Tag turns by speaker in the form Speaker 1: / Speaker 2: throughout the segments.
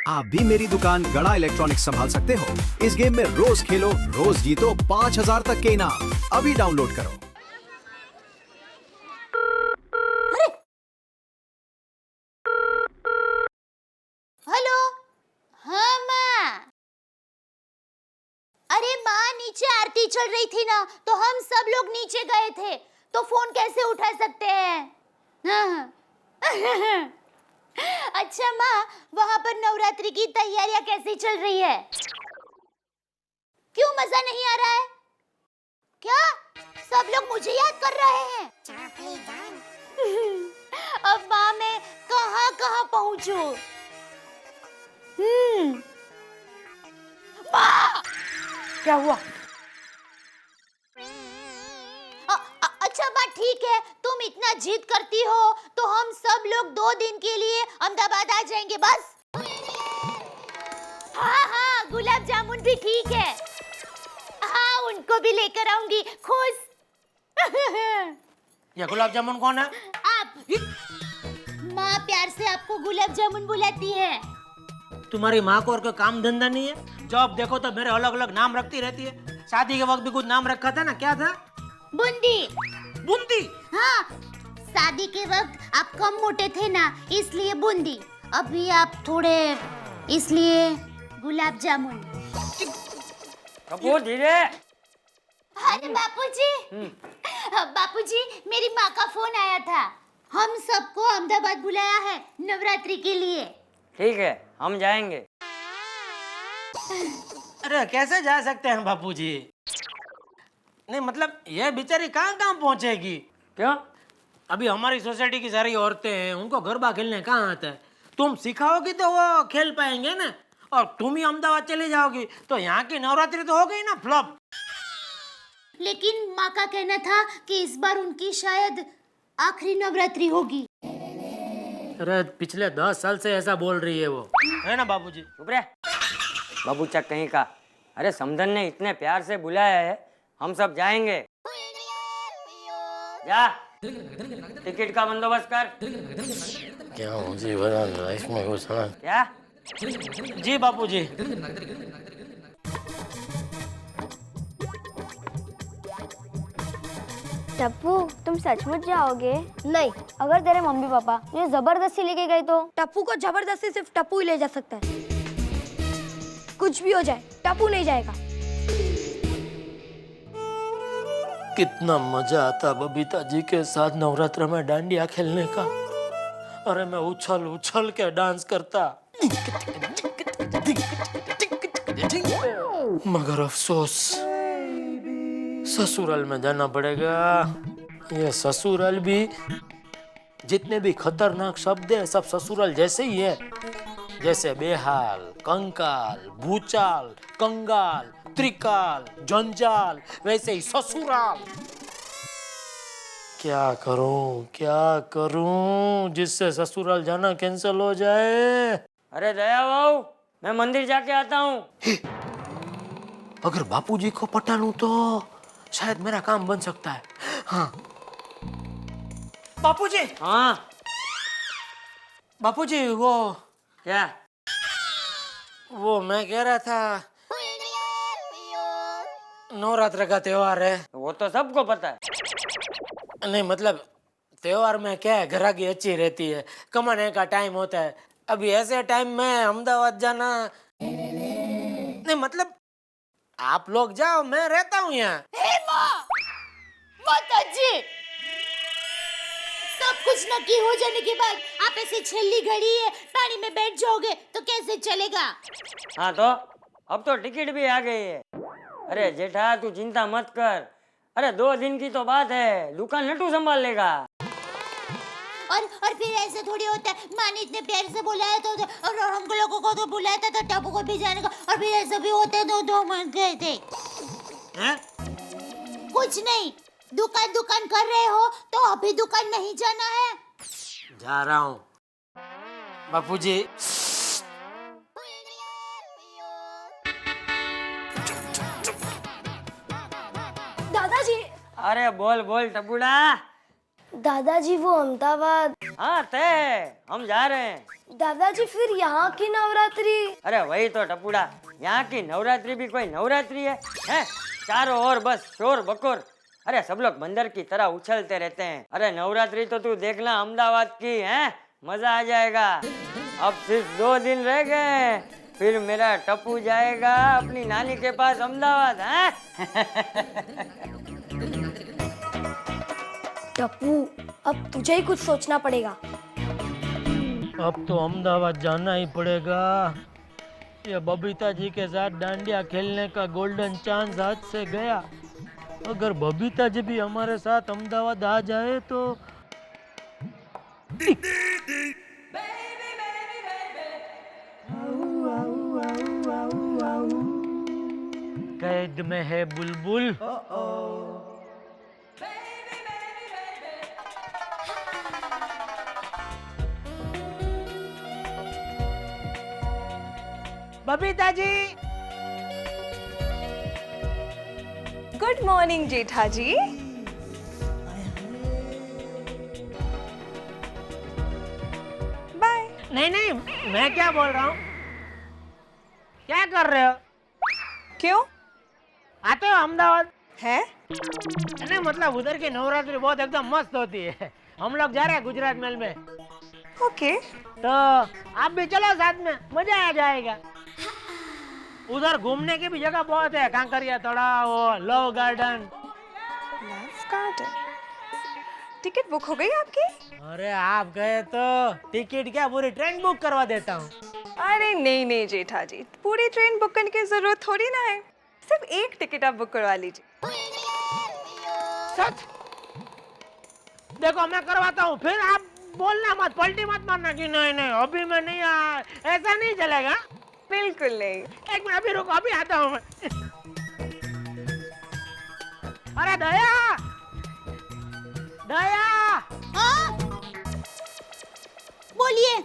Speaker 1: आप भी मेरी दुकान गड़ा इलेक्ट्रॉनिक्स संभाल सकते हो। इस गेम में रोज खेलो, रोज जीतो 5,000 तक के इनाम। अभी डाउनलोड करो।
Speaker 2: हेलो। हाँ माँ। अरे माँ, नीचे आरती चल रही थी ना, तो हम सब लोग नीचे गए थे, तो फोन कैसे उठा सकते हैं? हाँ। अच्छा माँ, वहाँ पर नवरात्रि की तैयारियां कैसी चल रही है? क्यों मजा नहीं आ रहा है? क्या सब लोग मुझे याद कर रहे हैं? अब माँ मैं कहाँ कहाँ पहुँचूं? माँ!
Speaker 3: क्या हुआ?
Speaker 2: अच्छा बात ठीक है, तुम इतना जिद करती हो तो हम सब लोग 2 दिन के लिए अहमदाबाद आ जाएंगे बस। हाँ हाँ, गुलाब जामुन भी ठीक है। हाँ, उनको भी लेकर आऊंगी, खुश।
Speaker 3: ये गुलाब जामुन कौन है?
Speaker 2: आप। माँ प्यार से आपको गुलाब जामुन बुलाती है।
Speaker 3: तुम्हारी माँ को और कोई काम धंधा नहीं है? जब देखो तो मेरे अलग अलग नाम रखती रहती है। शादी के वक्त भी कुछ नाम रखा था ना, क्या था?
Speaker 2: बूंदी।
Speaker 3: बूंदी?
Speaker 2: हाँ, शादी के वक्त आप कम मोटे थे ना, इसलिए बूंदी। अभी आप थोड़े, इसलिए गुलाब जामुन।
Speaker 4: कपूर धीरे।
Speaker 2: अरे बापूजी, बापूजी मेरी माँ का फोन आया था। हम सबको अहमदाबाद बुलाया है नवरात्रि के लिए।
Speaker 4: ठीक है, हम जाएंगे।
Speaker 3: अरे कैसे जा सकते हैं बापूजी? नहीं मतलब ये बेचारी कहाँ कहाँ पहुँचेगी?
Speaker 4: क्यों?
Speaker 3: अभी हमारी सोसाइटी की सारी औरतें हैं, उनको गरबा खेलने कहाँ आता है? तुम सिखाओगी तो वो खेल पाएंगे ना। और तुम ही अहमदाबाद चले जाओगी तो यहाँ की नवरात्रि तो हो गई ना फ्लॉप।
Speaker 2: लेकिन माँ का कहना था कि इस बार उनकी शायद आखिरी नवरात्रि होगी।
Speaker 3: अरे पिछले 10 साल से ऐसा बोल रही है वो, है ना बाबूजी?
Speaker 4: चुप रहे बाबू चक कहीं का। अरे समधन ने इतने प्यार से बुलाया है, हम सब जाएंगे। जा टिकट का बंदोबस्त कर।
Speaker 5: क्या मुझे लाइफ में कुछ ना
Speaker 4: क्या?
Speaker 3: जी बापूजी।
Speaker 6: टप्पू, तुम सचमुच जाओगे? नहीं, अगर तेरे मम्मी पापा मुझे जबरदस्ती लेके गए तो? टप्पू को जबरदस्ती सिर्फ टप्पू ही ले जा सकता है। कुछ भी हो जाए, टप्पू नहीं जाएगा।
Speaker 5: कितना मजा आता बबीता जी के साथ नवरात्र में डांडिया खेलने का। अरे मैं उछल उछल के डांस करता। मगर अफसोस ससुराल में जाना पड़ेगा। ये ससुराल भी, जितने भी खतरनाक शब्द है सब ससुराल जैसे ही है। जैसे बेहाल, कंकाल, भूचाल, कंगाल, त्रिकाल, जंजाल, वैसे ही ससुराल। क्या करूं जिससे ससुराल जाना कैंसिल हो जाए।
Speaker 4: अरे दया बाबू, मैं मंदिर जाके आता हूँ।
Speaker 5: अगर बापूजी को पटा लूं तो शायद मेरा काम बन सकता है। हाँ
Speaker 3: बापूजी।
Speaker 4: हाँ
Speaker 3: बापूजी वो
Speaker 4: क्या?
Speaker 3: मैं कह रहा था, नवरात्र का त्योहार है।
Speaker 4: वो तो सबको पता है।
Speaker 3: नहीं मतलब त्योहार में क्या है, ग्राहकी अच्छी रहती है, कमाने का टाइम होता है। अभी ऐसे टाइम में अहमदाबाद जाना नहीं, मतलब आप लोग जाओ, मैं रहता हूँ यहाँ।
Speaker 2: हे माँ, माताजी, सब कुछ नक्की हो जाने के बाद आप ऐसे छेली घड़ी है पानी में बैठ जाओगे तो कैसे चलेगा?
Speaker 4: हाँ तो अब तो टिकट भी आ गई है। अरे जेठा तू चिंता मत कर। अरे 2 दिन की तो बात है, दुकान नटू संभाल लेगा।
Speaker 2: और फिर ऐसे थोड़ी होता है, माँ ने इतने प्यार से बुलाया तो और हम लोगों को तो बुलाया था तो टप्पू को भी जाने का, और फिर ऐसा भी होता है तो 2 मन गए थे।
Speaker 3: हैं?
Speaker 2: कुछ नहीं, दुकान कर रहे हो तो अभी दुकान नहीं जाना है।
Speaker 3: जा रहा हूँ बापूजी।
Speaker 6: दादाजी।
Speaker 4: अरे बोल बोल टपुड़ा।
Speaker 6: दादाजी वो अहमदाबाद।
Speaker 4: हाँ तय, हम जा रहे हैं।
Speaker 6: दादाजी फिर यहाँ की नवरात्रि?
Speaker 4: अरे वही तो टपुड़ा, यहाँ की नवरात्रि भी कोई नवरात्रि है? चारों ओर बस शोर बकोर। अरे सब लोग बंदर की तरह उछलते रहते हैं। अरे नवरात्रि तो तू देखना अहमदाबाद की है, मजा आ जाएगा। अब सिर्फ 2 दिन रह गए, फिर मेरा टप्पू जाएगा अपनी नानी के पास अहमदाबाद। हैं?
Speaker 6: टप्पू, अब तुझे ही कुछ सोचना पड़ेगा।
Speaker 5: अब तो अहमदाबाद जाना ही पड़ेगा। ये बबीता जी के साथ डांडिया खेलने का गोल्डन चांस हाथ से गया। अगर बबीता जी भी हमारे साथ अहमदाबाद आ जाए तो कैद में है बुलबुल। बबीता जी,
Speaker 7: गुड मॉर्निंग जेठा जी। बाय।
Speaker 5: नहीं नहीं, मैं क्या बोल रहा हूँ, क्या कर रहे हो?
Speaker 7: क्यों
Speaker 5: आते हो अहमदाबाद?
Speaker 7: है?
Speaker 5: नहीं मतलब उधर की नवरात्रि बहुत एकदम मस्त होती है। हम लोग जा रहे हैं गुजरात मेल में,
Speaker 7: ओके।
Speaker 5: तो आप भी चलो साथ में, मजा आ जाएगा। उधर घूमने की भी जगह बहुत है, कांकरिया तलाव, love garden.
Speaker 7: Love garden. Ticket book हो गई आपकी?
Speaker 5: अरे आप गए तो टिकट क्या, पूरी ट्रेन बुक करवा देता हूँ।
Speaker 7: अरे नहीं नहीं जेठा जी, पूरी ट्रेन बुक करने की जरूरत थोड़ी ना है, सिर्फ एक टिकट आप बुक करवा लीजिए।
Speaker 5: सच? देखो मैं करवाता हूँ, फिर आप बोलना मत, पलटी मत मारना कि नहीं नहीं अभी मैं नहीं ऐसा नहीं चलेगा।
Speaker 7: बिल्कुल नहीं।
Speaker 5: एक मिनट अभी रुको, अभी आता हूँ मैं। अरे दया, दया,
Speaker 2: हाँ? बोलिए।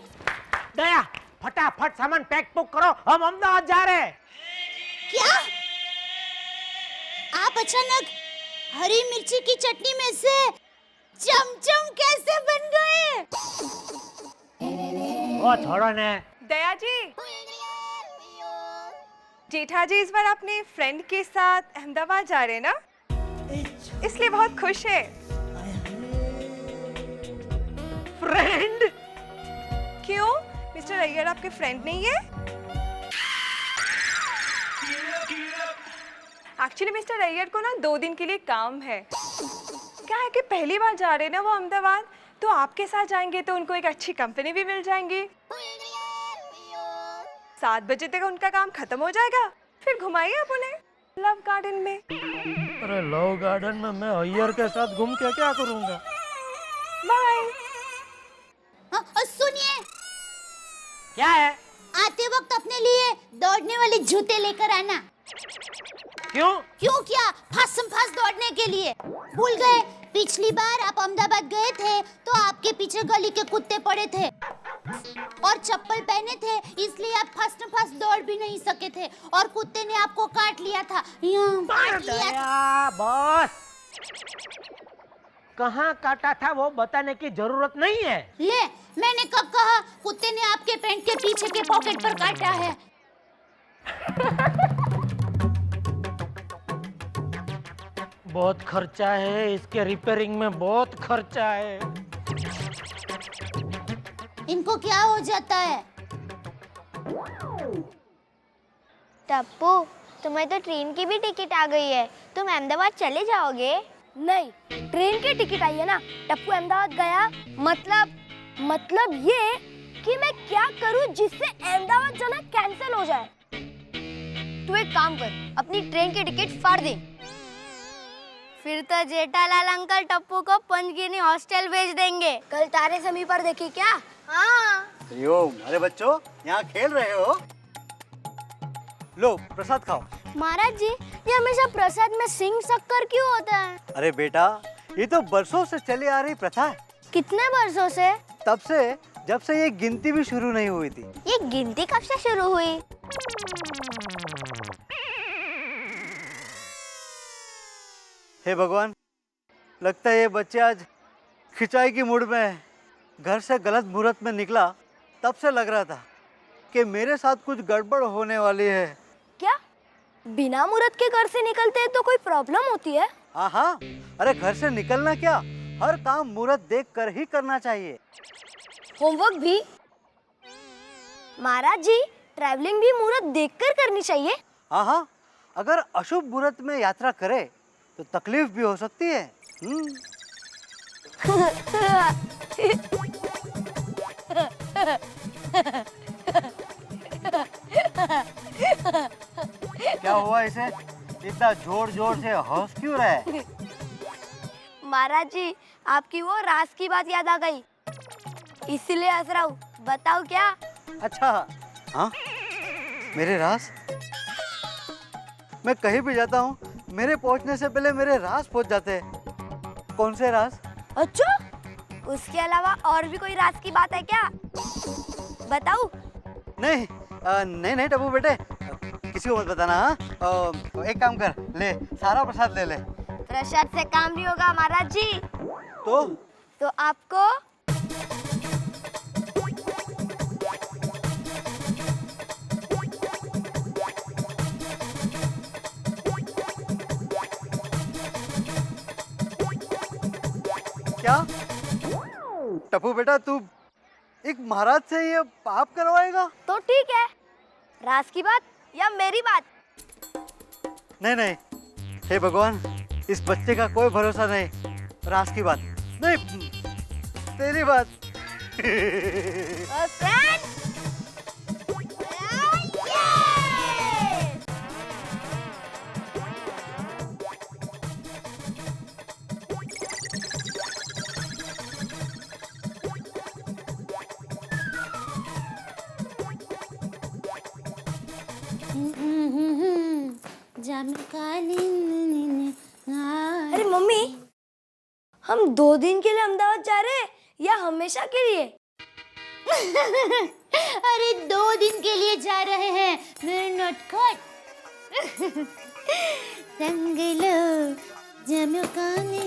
Speaker 5: दया फटाफट सामान पैक पुक करो, हम अहमदाबाद जा रहे हैं।
Speaker 2: क्या? आप अचानक हरी मिर्ची की चटनी में से चमचम कैसे बन गए?
Speaker 5: वो छोड़ो ने।
Speaker 7: दया जी, जेठा जी इस बार अपने फ्रेंड के साथ अहमदाबाद जा रहे हैं ना, इसलिए बहुत खुश है।
Speaker 5: फ्रेंड?
Speaker 7: क्यों, मिस्टर अय्यर आपके फ्रेंड नहीं है? एक्चुअली मिस्टर अय्यर को ना 2 दिन के लिए काम है। क्या है कि पहली बार जा रहे हैं ना वो अहमदाबाद, तो आपके साथ जाएंगे तो उनको एक अच्छी कंपनी भी मिल जाएंगी। 7 बजे तक उनका काम खत्म हो जाएगा, फिर घुमाइए आप उन्हें लव गार्डन में।
Speaker 5: अरे लव गार्डन में मैं अय्यर के साथ घूम के क्या करूंगा?
Speaker 7: बाय।
Speaker 2: सुनिए,
Speaker 5: क्या है?
Speaker 2: आते वक्त अपने लिए दौड़ने वाले जूते लेकर आना।
Speaker 5: क्यों?
Speaker 2: क्यों क्या, फसम फस दौड़ने के लिए। भूल गए पिछली बार आप अहमदाबाद गए थे तो आपके पीछे गली के कुत्ते पड़े थे और चप्पल पहने थे, इसलिए आप फर्स्ट फर्स्ट दौड़ भी नहीं सके थे और कुत्ते ने आपको काट लिया था। काट लिया था।
Speaker 5: बॉस, कहाँ काटा था वो बताने की जरूरत नहीं है।
Speaker 2: ले, मैंने कब कहा कुत्ते ने आपके पैंट के पीछे के पॉकेट पर काटा है?
Speaker 5: बहुत खर्चा है इसके रिपेयरिंग में, बहुत खर्चा है।
Speaker 2: इनको क्या हो जाता है?
Speaker 6: टप्पू, तुम्हें तो ट्रेन की भी टिकट आ गई है, तुम अहमदाबाद चले जाओगे? नहीं, ट्रेन की टिकट आई है ना, टप्पू अहमदाबाद गया, मतलब ये कि मैं क्या करूं जिससे अहमदाबाद जाना कैंसिल हो जाए। तू एक काम कर, अपनी ट्रेन की टिकट फाड़ दे, फिर तो जेठालाल अंकल टप्पू को पंचगिनी हॉस्टल भेज देंगे। कल तारे जमीन पर देखी क्या? हाँ।
Speaker 8: अरे बच्चों, यहाँ खेल रहे हो? लो प्रसाद खाओ।
Speaker 6: महाराज जी, ये हमेशा प्रसाद में सिंह शक्कर क्यों होता है?
Speaker 8: अरे बेटा, ये तो बरसों से चली आ रही प्रथा है।
Speaker 6: कितने वर्षों से?
Speaker 8: तब से जब से ये गिनती भी शुरू नहीं हुई थी।
Speaker 6: ये गिनती कब से शुरू हुई?
Speaker 8: हे भगवान, लगता है ये बच्चे आज खिंचाई की मूड में घर से गलत मुहूर्त में निकला, तब से लग रहा था कि मेरे साथ कुछ गड़बड़ होने वाली है।
Speaker 6: क्या बिना मुहूर्त के घर से निकलते हैं तो कोई प्रॉब्लम होती है?
Speaker 8: हाँ, अरे घर से निकलना क्या, हर काम मुहूर्त देख कर ही करना चाहिए।
Speaker 6: होमवर्क भी? महाराज जी, ट्रैवलिंग भी मुहूर्त देखकर करनी चाहिए।
Speaker 8: हाँ, अगर अशुभ मुहूर्त में यात्रा करे तो तकलीफ भी हो सकती है। क्या हुआ इसे? इतना जोर जोर से हंस क्यों रहा है?
Speaker 6: महाराज जी, आपकी वो रास की बात याद आ गई, इसीलिए हंस रहा हूँ। बताओ क्या?
Speaker 8: अच्छा, हाँ, मेरे राज? मैं कहीं भी जाता हूँ, मेरे पहुँचने से पहले मेरे राज पहुँच जाते हैं। कौन से राज?
Speaker 6: अच्छा, उसके अलावा और भी कोई राज की बात है क्या? बताऊं?
Speaker 8: नहीं, नहीं टप्पू बेटे, किसी को मत बताना। हाँ, एक काम कर, ले सारा प्रसाद ले ले।
Speaker 6: प्रसाद से काम नहीं होगा महाराज जी।
Speaker 8: तो
Speaker 6: आपको
Speaker 8: क्या टप्पू बेटा, तू एक महाराज से ये पाप करवाएगा?
Speaker 6: तो ठीक है, राज की बात या मेरी बात?
Speaker 8: नहीं, हे भगवान, इस बच्चे का कोई भरोसा नहीं। राज की बात नहीं, तेरी बात।
Speaker 6: अरे मम्मी, हम 2 दिन के लिए अहमदाबाद जा रहे हैं या हमेशा के लिए?
Speaker 2: अरे 2 दिन के लिए जा रहे हैं मेरे नटखट। संग लो जम काने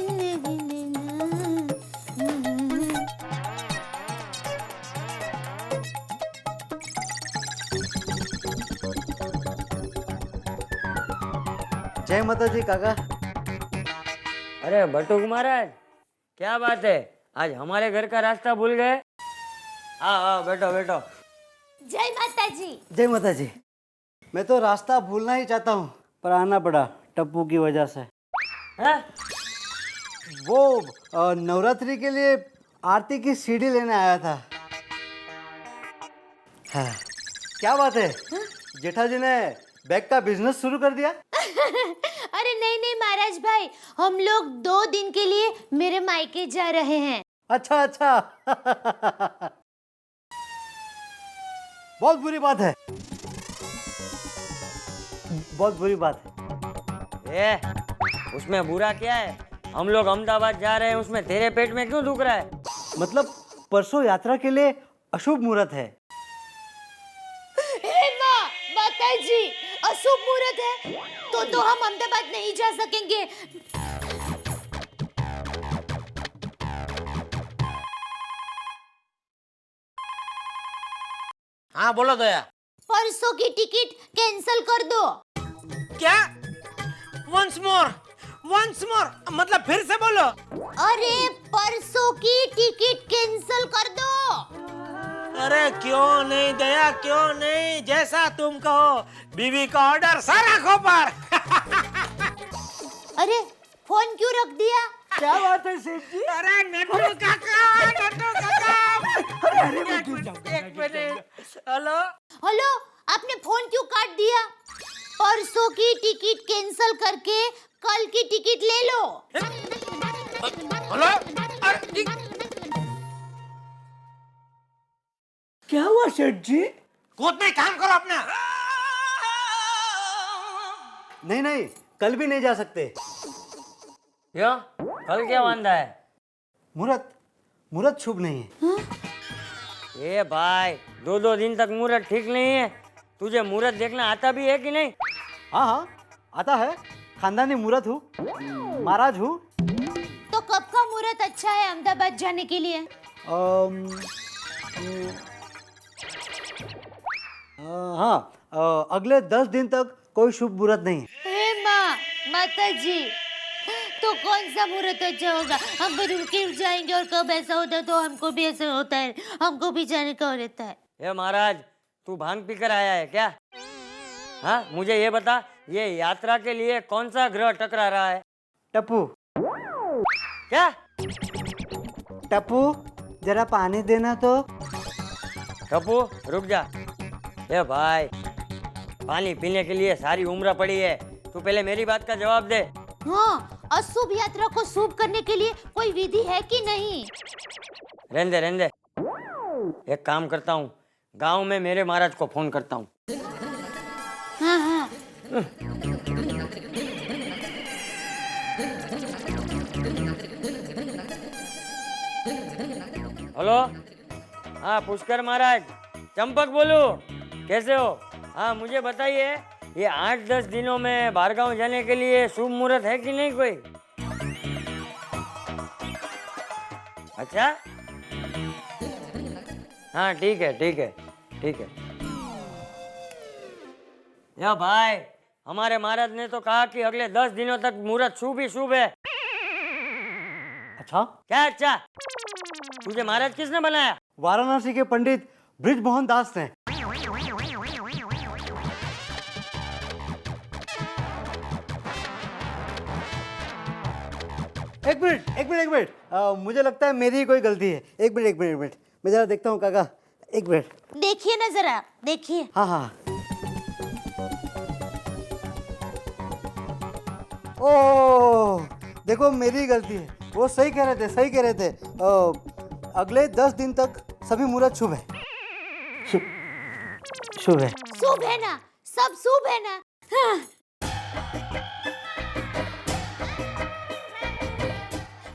Speaker 8: जय माता जी काका।
Speaker 4: अरे बटुक महाराज, क्या बात है, आज हमारे घर का रास्ता भूल गए? हाँ, बैठो बैठो।
Speaker 2: जय माता जी।
Speaker 8: जय माता जी। मैं तो रास्ता भूलना ही चाहता हूँ, पर आना पड़ा टप्पू की वजह से।
Speaker 4: हैं?
Speaker 8: वो नवरात्रि के लिए आरती की सीढ़ी लेने आया था। हाँ, क्या बात है, जेठा जी ने बैग का बिजनेस शुरू कर दिया?
Speaker 2: अरे नहीं महाराज भाई, हम लोग 2 दिन के लिए मेरे मायके जा रहे हैं।
Speaker 8: अच्छा। बहुत बुरी बात है, बहुत बुरी बात है।
Speaker 4: उसमें बुरा क्या है? हम लोग अहमदाबाद जा रहे हैं, उसमें तेरे पेट में क्यों दुख रहा है?
Speaker 8: मतलब परसों यात्रा के लिए अशुभ मुहूर्त है।
Speaker 2: हे माँ, माता जी, अशुभ मुहूर्त है तो हम अहमदाबाद नहीं जा सकेंगे।
Speaker 3: हाँ बोलो दया।
Speaker 2: परसों की टिकट कैंसिल कर दो।
Speaker 3: क्या? वंस मोर मतलब फिर से बोलो।
Speaker 2: अरे परसों की टिकट कैंसिल कर दो।
Speaker 3: अरे क्यों नहीं दया, क्यों नहीं, जैसा तुम कहो। बीवी का ऑर्डर सर आंखों पर।
Speaker 2: अरे फोन क्यों रख दिया?
Speaker 8: क्या बात है सेठ जी?
Speaker 3: अरे नट्टू काका, एक मिनट।
Speaker 2: हेलो, आपने फोन क्यों काट दिया? परसों की टिकट कैंसिल करके कल की टिकट ले लो।
Speaker 3: हेलो,
Speaker 8: क्या हुआ सेठ जी?
Speaker 3: कूद में काम करो अपना।
Speaker 8: नहीं, कल भी नहीं जा सकते।
Speaker 4: क्यों? कल क्या वांदा है?
Speaker 8: मुहूर्त शुभ नहीं है।
Speaker 4: ए भाई, 2 दिन तक मुहूर्त ठीक नहीं है। तुझे मुहूर्त देखना आता भी है कि नहीं?
Speaker 8: हाँ, आता है। खानदानी मुहूर्त हूँ, महाराज हूँ।
Speaker 2: तो कब का मुहूर्त मुहूर्त अच्छा है अहमदाबाद जाने के लिए?
Speaker 8: हाँ, अगले 10 दिन तक कोई शुभ मुहूर्त नहीं है।
Speaker 2: हे माँ, माता जी, तो कौन सा मुहूर्त अच्छा होगा? हम बदल के जाएंगे और कब ऐसा होता है तो हमको भी ऐसा होता है, हमको भी जाने का रहता है।
Speaker 4: ये महाराज, तू भांग पीकर आया है क्या? हाँ, मुझे ये बता, ये यात्रा के लिए कौन सा ग्रह टकरा रहा है?
Speaker 8: टप्पू,
Speaker 4: क्या?
Speaker 8: टप्पू जरा पानी देना तो।
Speaker 4: टप्पू रुक जा। ए भाई, पानी पीने के लिए सारी उम्र पड़ी है, तू पहले मेरी बात का जवाब दे।
Speaker 2: हाँ, अशुभ यात्रा को शुभ करने के लिए कोई विधि है कि नहीं?
Speaker 4: रहने दे। एक काम करता हूँ, गांव में मेरे महाराज को फोन करता हूँ।
Speaker 2: हाँ हाँ।
Speaker 4: हेलो, हाँ पुष्कर महाराज, चंपक बोलू, कैसे हो? हाँ मुझे बताइए, ये 8-10 दिनों में बारगांव जाने के लिए शुभ मुहूर्त है कि नहीं कोई? अच्छा, हाँ ठीक है। या भाई, हमारे महाराज ने तो कहा कि अगले 10 दिनों तक मुहूर्त शुभ ही शुभ है।
Speaker 8: अच्छा,
Speaker 4: क्या अच्छा? तुझे महाराज किसने बनाया?
Speaker 8: वाराणसी के पंडित ब्रिजमोहन दास ने। एक मिनट, मुझे लगता है मेरी ही कोई गलती है। एक मिनट, मैं जरा देखता हूँ काका। एक मिनट,
Speaker 2: देखिए ना जरा, देखिए।
Speaker 8: हाँ। ओह, देखो मेरी ही गलती है। वो सही कह रहे थे। अगले 10 दिन तक सभी मुहूर्त शुभ है। शुभ है।
Speaker 2: शुभ है ना, सब शुभ है ना। हाँ।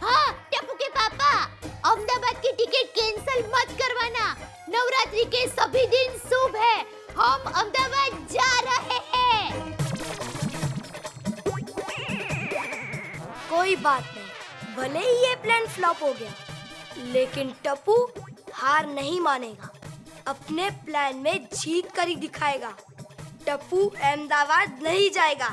Speaker 2: हाँ, टप्पू के पापा, अहमदाबाद की टिकट कैंसिल मत करवाना। नवरात्रि के सभी दिन शुभ है, हम अहमदाबाद जा रहे हैं।
Speaker 6: कोई बात नहीं, भले ही ये प्लान फ्लॉप हो गया, लेकिन टप्पू हार नहीं मानेगा। अपने प्लान में जीत कर ही दिखाएगा। टप्पू अहमदाबाद नहीं जाएगा।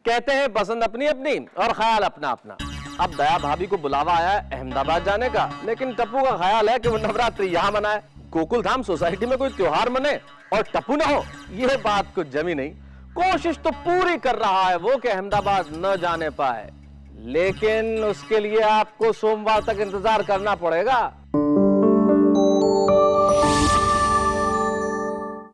Speaker 9: कहते हैं पसंद अपनी अपनी और ख्याल अपना अपना। अब दया भाभी को बुलावा आया है अहमदाबाद जाने का, लेकिन टप्पू का ख्याल है कि वो नवरात्रि यहाँ मनाए, गोकुल धाम सोसाइटी में कोई त्योहार मने और टप्पू ना हो, ये बात कुछ जमी नहीं। कोशिश तो पूरी कर रहा है वो कि अहमदाबाद न जाने पाए, लेकिन उसके लिए आपको सोमवार तक इंतजार करना पड़ेगा।